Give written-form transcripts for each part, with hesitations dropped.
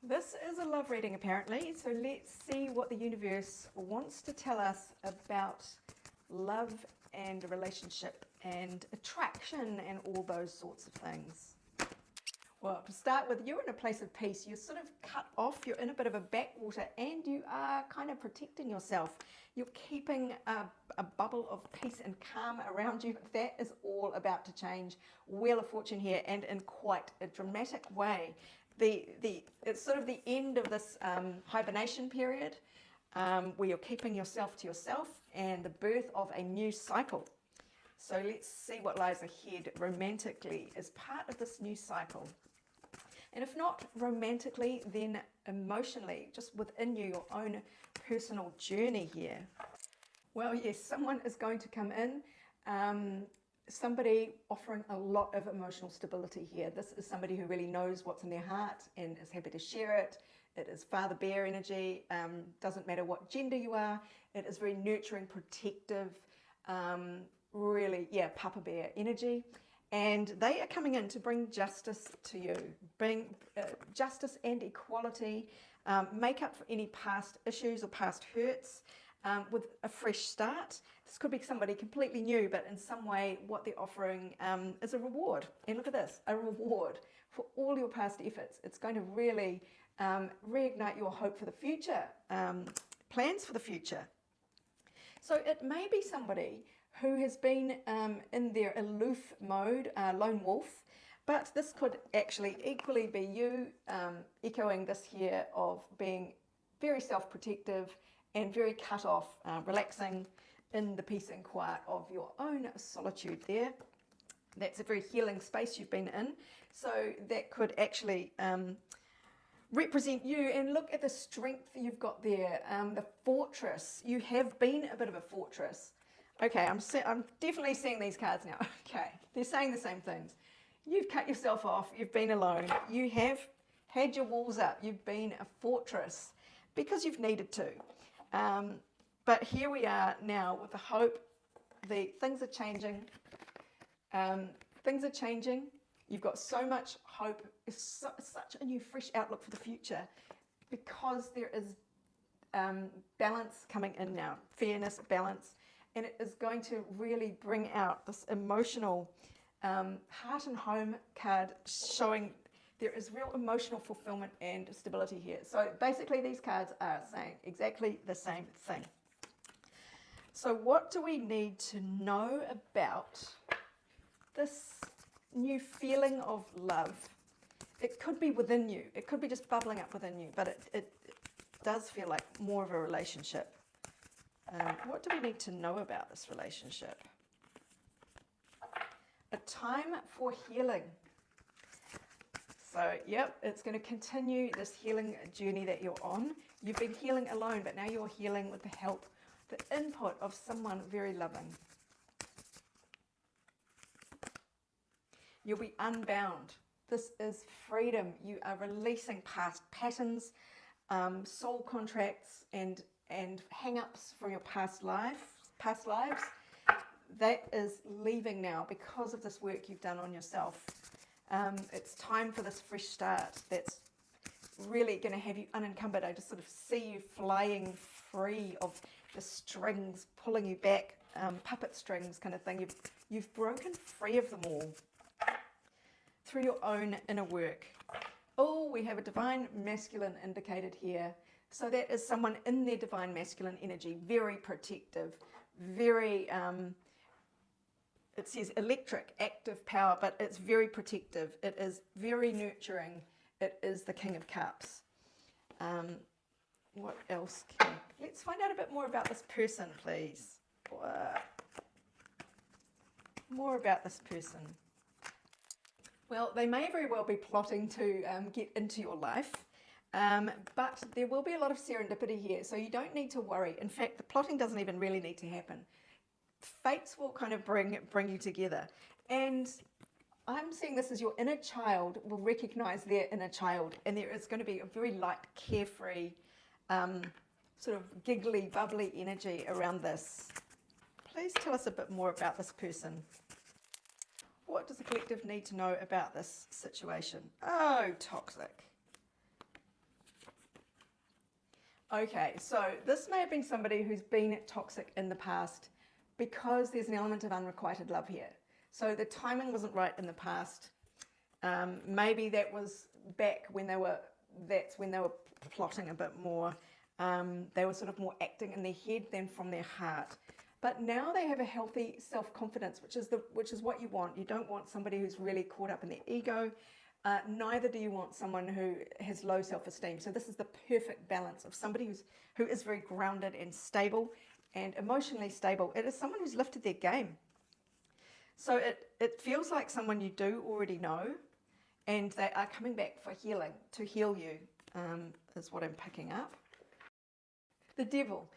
This is a love reading apparently, so let's see what the universe wants to tell us about love and relationship and attraction and all those sorts of things. Well, to start with, you're in a place of peace. You're sort of cut off, you're in a bit of a backwater, and you are kind of protecting yourself. You're keeping a bubble of peace and calm around you. That is all about to change. Wheel of Fortune here, and in quite a dramatic way. It's sort of the end of this hibernation period where you're keeping yourself to yourself, and the birth of a new cycle. So let's see what lies ahead romantically as part of this new cycle. And if not romantically, then emotionally, just within you, your own personal journey here. Well, yes, someone is going to come in, somebody offering a lot of emotional stability here. This is somebody who really knows what's in their heart and is happy to share it. It is Father Bear energy, doesn't matter what gender you are. It is very nurturing, protective, really, Papa Bear energy. And they are coming in to bring justice to you, bring justice and equality, make up for any past issues or past hurts with a fresh start. This could be somebody completely new, but in some way what they're offering is a reward. And look at this, a reward for all your past efforts. It's going to really reignite your hope for the future, plans for the future. So it may be somebody who has been in their aloof mode, lone wolf, but this could actually equally be you echoing this here of being very self-protective and very cut off, relaxing in the peace and quiet of your own solitude there. That's a very healing space you've been in. So that could actually represent you, and look at the strength you've got there, the fortress. You have been a bit of a fortress. Okay, I'm definitely seeing these cards now. Okay, they're saying the same things. You've cut yourself off, you've been alone, you have had your walls up, you've been a fortress because you've needed to. But here we are now with the hope, things are changing. Things are changing. You've got so much hope. It's such a new, fresh outlook for the future because there is balance coming in now, fairness, balance. And it is going to really bring out this emotional heart and home card, showing there is real emotional fulfillment and stability here. So basically these cards are saying exactly the same thing. So what do we need to know about this new feeling of love? It could be within you. It could be just bubbling up within you, but it does feel like more of a relationship. What do we need to know about this relationship? A time for healing. So, yep, it's going to continue this healing journey that you're on. You've been healing alone, but now you're healing with the help, the input of someone very loving. You'll be unbound. This is freedom. You are releasing past patterns, soul contracts, and hang-ups from your past lives. That is leaving now because of this work you've done on yourself. It's time for this fresh start that's really going to have you unencumbered. I just sort of see you flying free of the strings pulling you back, puppet strings kind of thing. You've broken free of them all through your own inner work. Oh, we have a divine masculine indicated here. So that is someone in their divine masculine energy, very protective, very, it says electric, active power, but it's very protective. It is very nurturing. It is the King of Cups. What else? Let's find out a bit more about this person, please. More about this person. Well, they may very well be plotting to get into your life. But there will be a lot of serendipity here, so you don't need to worry. In fact, the plotting doesn't even really need to happen. Fates will kind of bring you together. And I'm seeing this as your inner child will recognize their inner child, and there is going to be a very light, carefree, sort of giggly, bubbly energy around this. Please tell us a bit more about this person. What does the collective need to know about this situation? Oh, toxic. Okay, so this may have been somebody who's been toxic in the past because there's an element of unrequited love here. So the timing wasn't right in the past. Maybe that was back when that's when they were plotting a bit more. They were sort of more acting in their head than from their heart. But now they have a healthy self-confidence, which is what you want. You don't want somebody who's really caught up in their ego. Neither do you want someone who has low self-esteem. So this is the perfect balance of somebody who is very grounded and stable and emotionally stable. It is someone who's lifted their game. So it feels like someone you do already know, and they are coming back for healing, to heal you, is what I'm picking up. The Devil.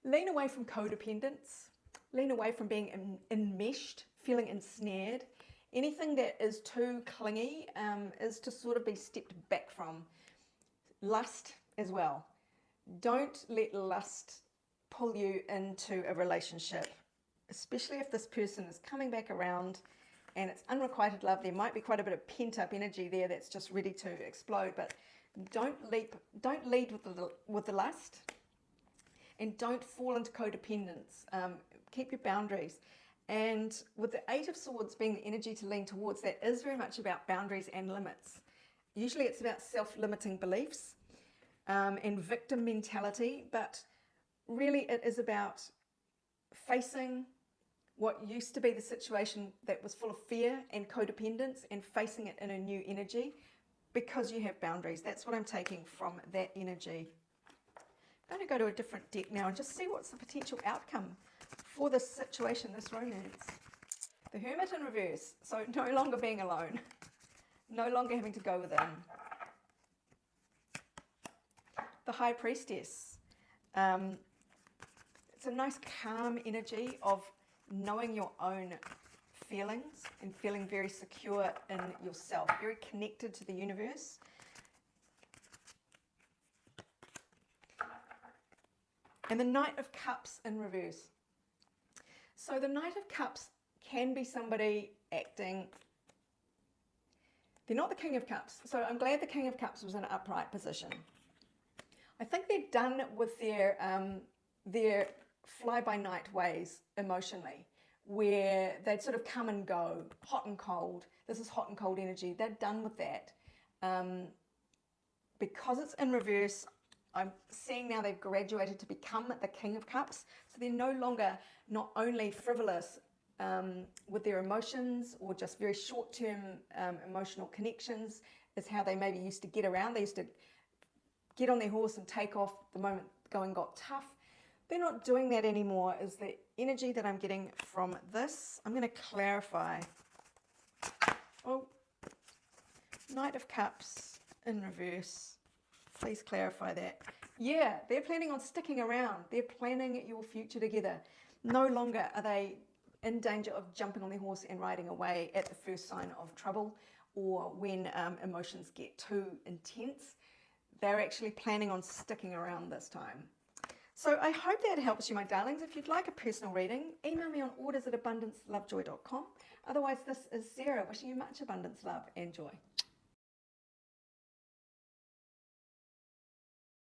Lean away from codependence. Lean away from being enmeshed, feeling ensnared. Anything that is too clingy is to sort of be stepped back from. Lust as well. Don't let lust pull you into a relationship, especially if this person is coming back around and it's unrequited love. There might be quite a bit of pent-up energy there that's just ready to explode, but don't lead with the lust, and don't fall into codependence. Keep your boundaries. And with the Eight of Swords being the energy to lean towards, that is very much about boundaries and limits. Usually it's about self-limiting beliefs and victim mentality, but really it is about facing what used to be the situation that was full of fear and codependence and facing it in a new energy because you have boundaries. That's what I'm taking from that energy. I'm going to go to a different deck now and just see what's the potential outcome for this situation, this romance. The Hermit in reverse. So no longer being alone. No longer having to go within. The High Priestess. It's a nice calm energy of knowing your own feelings and feeling very secure in yourself, very connected to the universe. And the Knight of Cups in reverse. So the Knight of Cups can be somebody acting, they're not the King of Cups. So I'm glad the King of Cups was in an upright position. I think they're done with their fly-by-night ways emotionally, where they'd sort of come and go, hot and cold. This is hot and cold energy. They're done with that. Because it's in reverse, I'm seeing now they've graduated to become the King of Cups. So they're no longer not only frivolous with their emotions or just very short-term emotional connections is how they maybe used to get around. They used to get on their horse and take off the moment going got tough. They're not doing that anymore is the energy that I'm getting from this. I'm going to clarify. Oh, Knight of Cups in reverse. Please clarify that. Yeah, they're planning on sticking around. They're planning your future together. No longer are they in danger of jumping on their horse and riding away at the first sign of trouble or when emotions get too intense. They're actually planning on sticking around this time. So I hope that helps you, my darlings. If you'd like a personal reading, email me on orders@abundancelovejoy.com. Otherwise, this is Sarah wishing you much abundance, love, and joy.